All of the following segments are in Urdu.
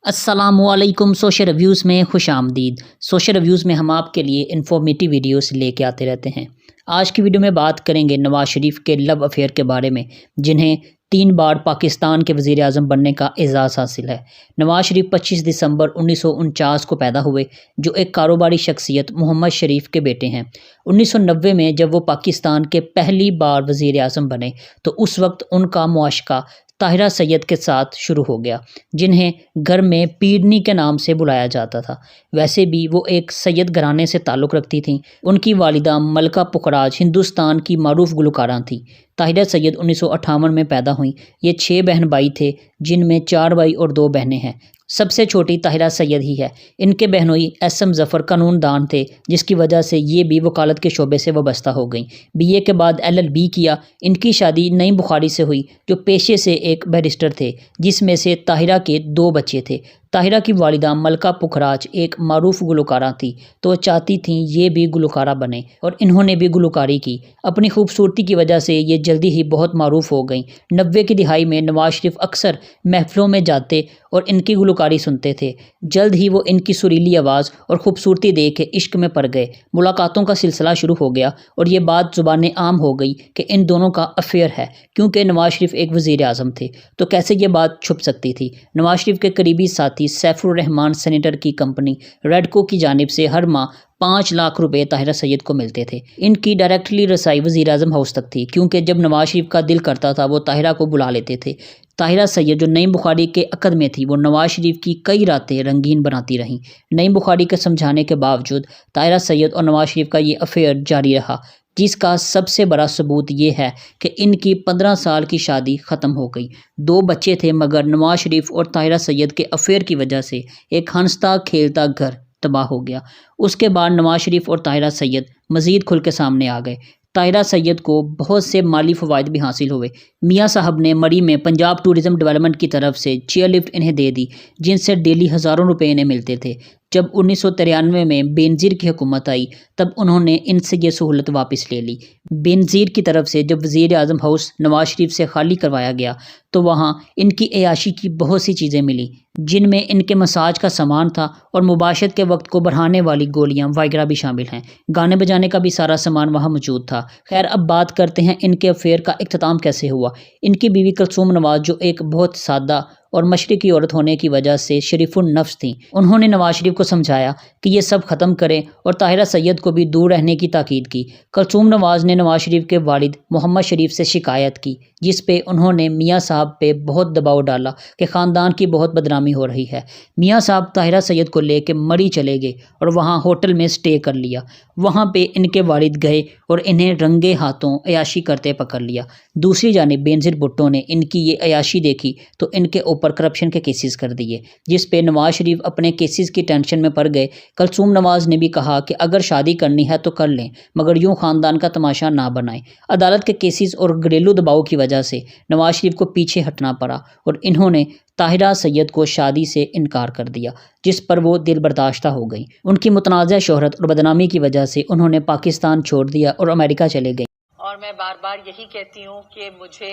السلام علیکم سوشل ریویوز میں خوش آمدید۔ سوشل ریویوز میں ہم آپ کے لیے انفارمیٹیو ویڈیوز لے کے آتے رہتے ہیں۔ آج کی ویڈیو میں بات کریں گے نواز شریف کے لو افیئر کے بارے میں، جنہیں 3 بار پاکستان کے وزیر اعظم بننے کا اعزاز حاصل ہے۔ نواز شریف 25 دسمبر 1949 کو پیدا ہوئے، جو ایک کاروباری شخصیت محمد شریف کے بیٹے ہیں۔ 1990 میں جب وہ پاکستان کے پہلی بار وزیر اعظم بنے تو اس وقت ان کا معاشقہ طاہرہ سید کے ساتھ شروع ہو گیا، جنہیں گھر میں پیرنی کے نام سے بلایا جاتا تھا۔ ویسے بھی وہ ایک سید گھرانے سے تعلق رکھتی تھیں۔ ان کی والدہ ملکہ پکھراج ہندوستان کی معروف گلوکارہ تھیں۔ طاہرہ سید 1958 میں پیدا ہوئیں۔ یہ 6 بہن بھائی تھے، جن میں 4 بھائی اور 2 بہنیں ہیں۔ سب سے چھوٹی طاہرہ سید ہی ہے۔ ان کے بہنوئی ایس ایم ظفر قانون دان تھے، جس کی وجہ سے یہ بھی وکالت کے شعبے سے وابستہ ہو گئیں۔ BA کے بعد LLB کیا۔ ان کی شادی نعیم بخاری سے ہوئی، جو پیشے سے ایک بیرسٹر تھے، جس میں سے طاہرہ کے 2 بچے تھے۔ طاہرہ کی والدہ ملکہ پکھراج ایک معروف گلوکارہ تھیں، تو وہ چاہتی تھیں یہ بھی گلوکارہ بنے، اور انہوں نے بھی گلوکاری کی۔ اپنی خوبصورتی کی وجہ سے یہ جلدی ہی بہت معروف ہو گئیں۔ 90 کی دہائی میں نواز شریف اکثر محفلوں میں جاتے اور ان کی گلوکاری سنتے تھے۔ جلد ہی وہ ان کی سریلی آواز اور خوبصورتی دیکھ کے عشق میں پڑ گئے۔ ملاقاتوں کا سلسلہ شروع ہو گیا اور یہ بات زبان عام ہو گئی کہ ان دونوں کا افیئر ہے، کیونکہ نواز شریف ایک وزیر اعظم تھے، تو کیسے یہ بات چھپ سکتی تھی۔ نواز شریف کے قریبی ساتھی سیف الرحمان سینیٹر کی کمپنی ریڈکو کی جانب سے ہر ماہ 5 لاکھ روپے طاہرہ سید کو ملتے تھے۔ ان کی ڈائریکٹلی رسائی وزیر اعظم ہاؤس تک تھی، کیونکہ جب نواز شریف کا دل کرتا تھا وہ طاہرہ کو بلا لیتے تھے۔ طاہرہ سید جو نعیم بخاری کے عقد میں تھی، وہ نواز شریف کی کئی راتیں رنگین بناتی رہیں۔ نعیم بخاری کے سمجھانے کے باوجود طاہرہ سید اور نواز شریف کا یہ افیئر جاری رہا، جس کا سب سے بڑا ثبوت یہ ہے کہ ان کی 15 سال کی شادی ختم ہو گئی۔ 2 بچے تھے، مگر نواز شریف اور طاہرہ سید کے افیئر کی وجہ سے ایک ہنستا کھیلتا گھر تباہ ہو گیا۔ اس کے بعد نواز شریف اور طاہرہ سید مزید کھل کے سامنے آ گئے۔ طاہرہ سید کو بہت سے مالی فوائد بھی حاصل ہوئے۔ میاں صاحب نے مری میں پنجاب ٹورزم ڈیولپمنٹ کی طرف سے چیئر لفٹ انہیں دے دی، جن سے ڈیلی ہزاروں روپے انہیں ملتے تھے۔ جب 1993 میں بینظیر کی حکومت آئی، تب انہوں نے ان سے یہ سہولت واپس لے لی۔ بینظیر کی طرف سے جب وزیر اعظم ہاؤس نواز شریف سے خالی کروایا گیا تو وہاں ان کی عیاشی کی بہت سی چیزیں ملیں، جن میں ان کے مساج کا سامان تھا اور مباشرت کے وقت کو بڑھانے والی گولیاں وغیرہ بھی شامل ہیں۔ گانے بجانے کا بھی سارا سامان وہاں موجود تھا۔ خیر، اب بات کرتے ہیں ان کے افیئر کا اختتام کیسے ہوا۔ ان کی بیوی کلثوم نواز، جو ایک بہت سادہ اور مشرقی عورت ہونے کی وجہ سے شریف النفس تھیں، انہوں نے نواز شریف کو سمجھایا کہ یہ سب ختم کریں اور طاہرہ سید کو بھی دور رہنے کی تاکید کی۔ کلثوم نواز نے نواز شریف کے والد محمد شریف سے شکایت کی، جس پہ انہوں نے میاں صاحب پہ بہت دباؤ ڈالا کہ خاندان کی بہت بدنامی ہو رہی ہے۔ میاں صاحب طاہرہ سید کو لے کے مری چلے گئے اور وہاں ہوٹل میں سٹے کر لیا۔ وہاں پہ ان کے والد گئے اور انہیں رنگے ہاتھوں عیاشی کرتے پکڑ لیا۔ دوسری جانب بینظیر بھٹو نے ان کی یہ عیاشی دیکھی تو ان کے اوپر کرپشن کے کیسز کر دیے، جس پہ نواز شریف اپنے کیسز کی ٹینشن میں پڑ گئے۔ کلثوم نواز نے بھی کہا کہ اگر شادی کرنی ہے تو کر لیں، مگر یوں خاندان کا تماشا نہ بنائیں۔ عدالت کے کیسز اور گھریلو دباؤ کی وجہ سے نواز شریف کو پیچھے ہٹنا پڑا اور انہوں نے طاہرہ سید کو شادی سے انکار کر دیا، جس پر وہ دل برداشتہ ہو گئیں۔ ان کی متنازع شہرت اور بدنامی کی وجہ سے انہوں نے پاکستان چھوڑ دیا اور امریکہ چلے گئیں۔ اور میں بار بار یہی کہتی ہوں کہ مجھے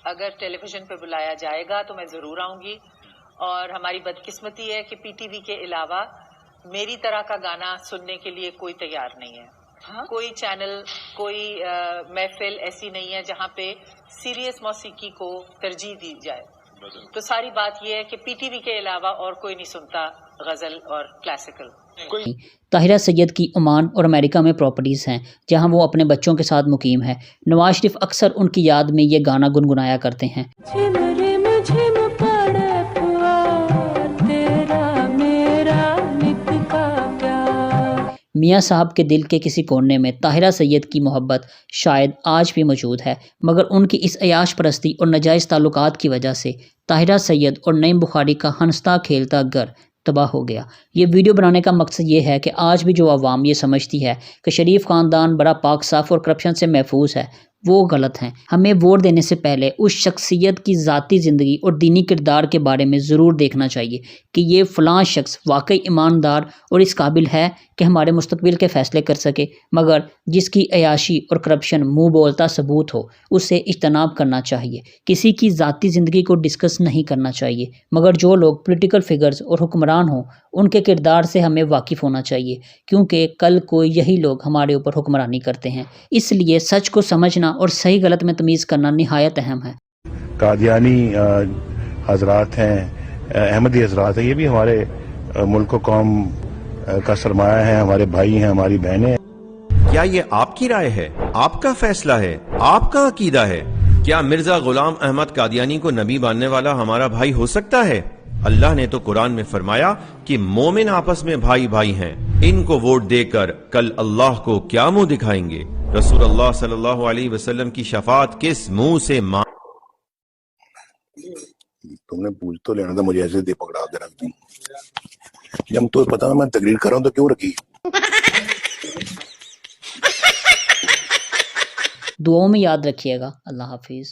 اگر ٹیلی ویژن پہ بلایا جائے گا تو میں ضرور آؤں گی، اور ہماری بدقسمتی ہے کہ PTV کے علاوہ میری طرح کا گانا سننے کے لیے کوئی تیار نہیں ہے۔ کوئی چینل، کوئی محفل ایسی نہیں ہے جہاں پہ سیریس موسیقی کو ترجیح دی جائے۔ تو ساری بات یہ ہے کہ PTV کے علاوہ اور کوئی نہیں سنتا غزل اور کلاسیکل۔ طاہرہ سید کی عمان اور امریکہ میں پراپرٹیز ہیں، جہاں وہ اپنے بچوں کے ساتھ مقیم ہے۔ نواز شریف اکثر ان کی یاد میں یہ گانا گنگنایا کرتے ہیں۔ میاں صاحب کے دل کے کسی کونے میں طاہرہ سید کی محبت شاید آج بھی موجود ہے، مگر ان کی اس عیاش پرستی اور ناجائز تعلقات کی وجہ سے طاہرہ سید اور نعیم بخاری کا ہنستا کھیلتا گھر تباہ ہو گیا۔ یہ ویڈیو بنانے کا مقصد یہ ہے کہ آج بھی جو عوام یہ سمجھتی ہے کہ شریف خاندان بڑا پاک صاف اور کرپشن سے محفوظ ہے، وہ غلط ہیں۔ ہمیں ووٹ دینے سے پہلے اس شخصیت کی ذاتی زندگی اور دینی کردار کے بارے میں ضرور دیکھنا چاہیے کہ یہ فلاں شخص واقعی ایماندار اور اس قابل ہے کہ ہمارے مستقبل کے فیصلے کر سکے، مگر جس کی عیاشی اور کرپشن منہ بولتا ثبوت ہو اس سے اجتناب کرنا چاہیے۔ کسی کی ذاتی زندگی کو ڈسکس نہیں کرنا چاہیے، مگر جو لوگ پولیٹیکل فگرز اور حکمران ہوں ان کے کردار سے ہمیں واقف ہونا چاہیے، کیونکہ کل کو یہی لوگ ہمارے اوپر حکمرانی کرتے ہیں۔ اس لیے سچ کو سمجھنا اور صحیح غلط میں تمیز کرنا نہایت اہم ہے۔ قادیانی حضرات ہیں، احمدی حضرات ہیں، یہ بھی ہمارے ملک و قوم کا سرمایہ ہے، ہمارے بھائی ہیں، ہماری بہنیں ہیں۔ کیا یہ آپ کی رائے ہے؟ آپ کا فیصلہ ہے؟ آپ کا عقیدہ ہے؟ کیا مرزا غلام احمد قادیانی کو نبی ماننے والا ہمارا بھائی ہو سکتا ہے؟ اللہ نے تو قرآن میں فرمایا کہ مومن آپس میں بھائی بھائی ہیں، ان کو ووٹ دے کر کل اللہ کو کیا منہ دکھائیں گے؟ رسول اللہ صلی اللہ علیہ وسلم کی شفاعت کس منہ سے تم نے پوچھ تو لینا تھا، مجھے ایسے دے پکڑا کے رکھ دی۔ جب تمہیں پتا میں تقریر کر رہا ہوں تو کیوں رکھی؟ دعاؤں میں یاد رکھیے گا۔ اللہ حافظ۔